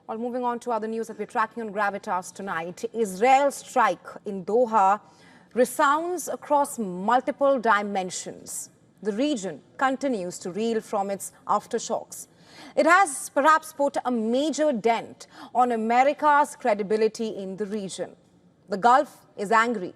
Well, moving on to other news that we're tracking on Gravitas tonight, Israel's strike in Doha resounds across multiple dimensions. The region continues to reel from its aftershocks. It has perhaps put a major dent on America's credibility in the region. The Gulf is angry.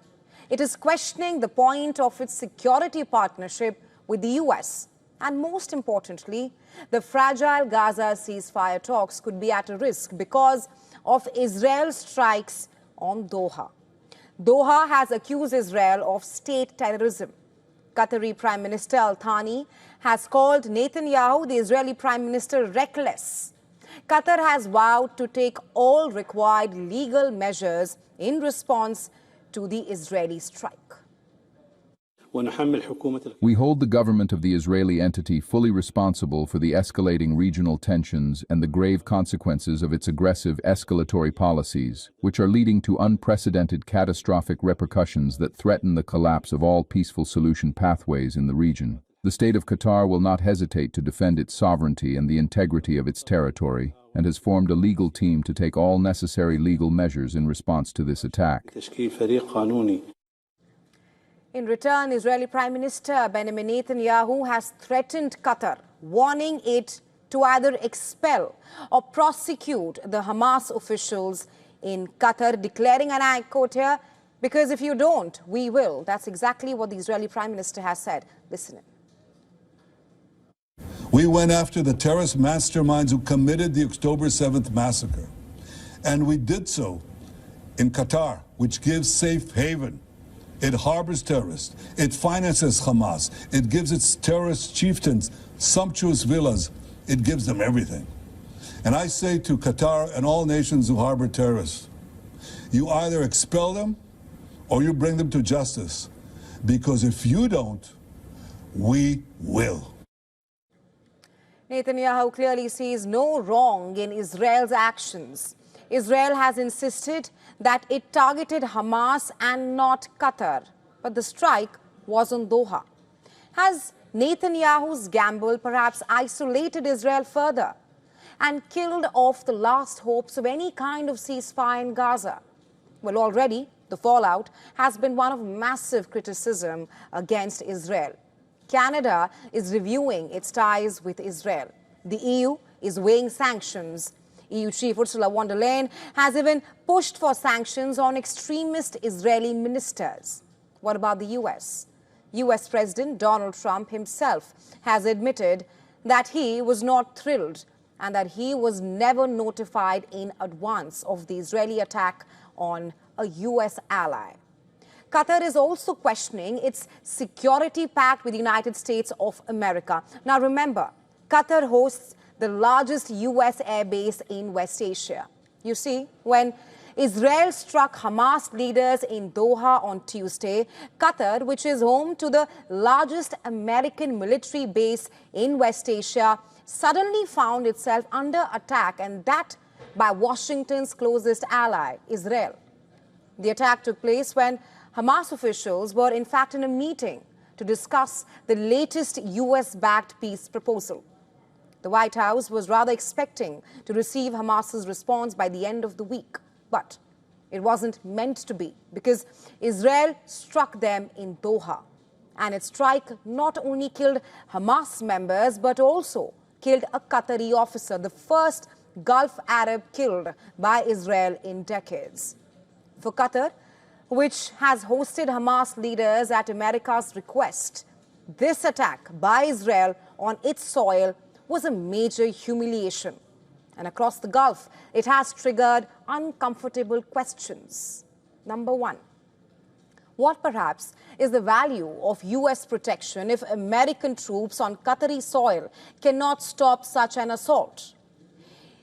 It is questioning the point of its security partnership with the US. And most importantly, the fragile Gaza ceasefire talks could be at a risk because of Israel's strikes on Doha. Doha has accused Israel of state terrorism. Qatari Prime Minister Al Thani has called Netanyahu, the Israeli Prime Minister, reckless. Qatar has vowed to take all required legal measures in response to the Israeli strike. We hold the government of the Israeli entity fully responsible for the escalating regional tensions and the grave consequences of its aggressive escalatory policies, which are leading to unprecedented catastrophic repercussions that threaten the collapse of all peaceful solution pathways in the region. The state of Qatar will not hesitate to defend its sovereignty and the integrity of its territory, and has formed a legal team to take all necessary legal measures in response to this attack. In return, Israeli Prime Minister Benjamin Netanyahu has threatened Qatar, warning it to either expel or prosecute the Hamas officials in Qatar, declaring, and I quote here, "Because if you don't, we will." That's exactly what the Israeli Prime Minister has said. Listen in. We went after the terrorist masterminds who committed the October 7th massacre. And we did so in Qatar, which gives safe haven. It harbors terrorists. It finances Hamas. It gives its terrorist chieftains sumptuous villas. It gives them everything. And I say to Qatar and all nations who harbor terrorists, you either expel them or you bring them to justice. Because if you don't, we will. Netanyahu clearly sees no wrong in Israel's actions. Israel has insisted that it targeted Hamas and not Qatar, but the strike was on Doha. Has Netanyahu's gamble perhaps isolated Israel further and killed off the last hopes of any kind of ceasefire in Gaza? Well, already the fallout has been one of massive criticism against Israel. Canada is reviewing its ties with Israel. The EU is weighing sanctions. EU Chief Ursula von der Leyen has even pushed for sanctions on extremist Israeli ministers. What about the US? US President Donald Trump himself has admitted that he was not thrilled and that he was never notified in advance of the Israeli attack on a US ally. Qatar is also questioning its security pact with the United States of America. Now remember, Qatar hosts the largest US airbase in West Asia. You see, when Israel struck Hamas leaders in Doha on Tuesday, Qatar, which is home to the largest American military base in West Asia, suddenly found itself under attack, and that by Washington's closest ally, Israel. The attack took place when Hamas officials were in fact in a meeting to discuss the latest US-backed peace proposal. The White House was rather expecting to receive Hamas's response by the end of the week, but it wasn't meant to be because Israel struck them in Doha. And its strike not only killed Hamas members, but also killed a Qatari officer, the first Gulf Arab killed by Israel in decades. For Qatar, which has hosted Hamas leaders at America's request, this attack by Israel on its soil was a major humiliation. And across the Gulf, it has triggered uncomfortable questions. Number one, what perhaps is the value of US protection if American troops on Qatari soil cannot stop such an assault?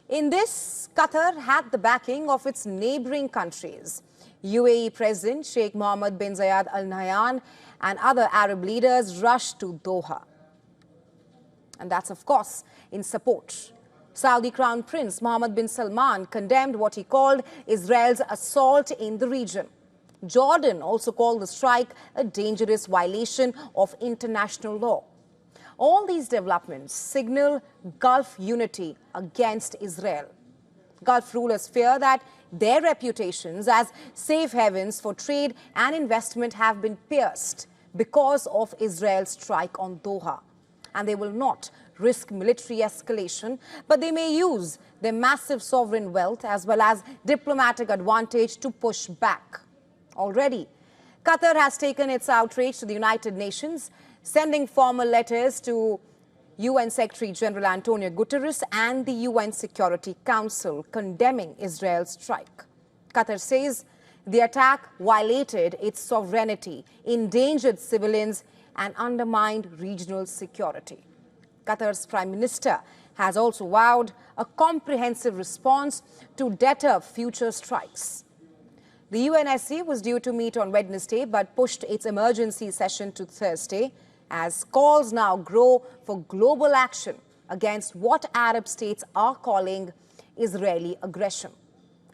In this, Qatar had the backing of its neighboring countries. UAE President Sheikh Mohammed bin Zayed Al Nahyan and other Arab leaders rushed to Doha. And that's, of course, in support. Saudi Crown Prince Mohammed bin Salman condemned what he called Israel's assault in the region. Jordan also called the strike a dangerous violation of international law. All these developments signal Gulf unity against Israel. Gulf rulers fear that their reputations as safe havens for trade and investment have been pierced because of Israel's strike on Doha. And they will not risk military escalation, but they may use their massive sovereign wealth as well as diplomatic advantage to push back. Already, Qatar has taken its outrage to the United Nations, sending formal letters to UN Secretary General Antonio Guterres and the UN Security Council condemning Israel's strike. Qatar says the attack violated its sovereignty, endangered civilians and undermined regional security. Qatar's Prime Minister has also vowed a comprehensive response to deter future strikes. The UNSC was due to meet on Wednesday but pushed its emergency session to Thursday as calls now grow for global action against what Arab states are calling Israeli aggression.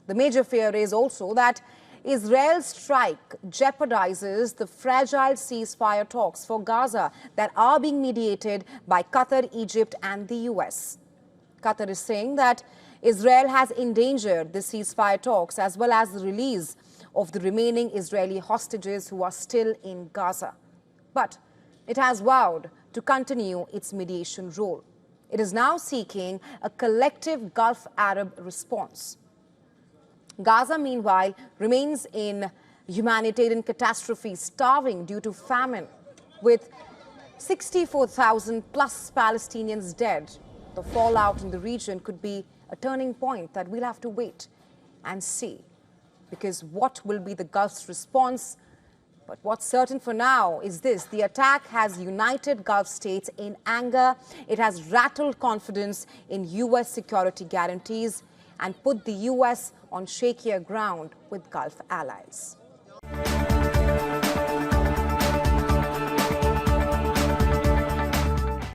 The major fear is also that Israel's strike jeopardizes the fragile ceasefire talks for Gaza that are being mediated by Qatar, Egypt and the US. Qatar is saying that Israel has endangered the ceasefire talks as well as the release of the remaining Israeli hostages who are still in Gaza. But it has vowed to continue its mediation role. It is now seeking a collective Gulf Arab response. Gaza, meanwhile, remains in humanitarian catastrophe, starving due to famine, with 64,000 plus Palestinians dead. The fallout in the region could be a turning point that we'll have to wait and see, because what will be the Gulf's response? But what's certain for now is this: the attack has united Gulf states in anger. It has rattled confidence in US security guarantees and put the US on shakier ground with Gulf allies.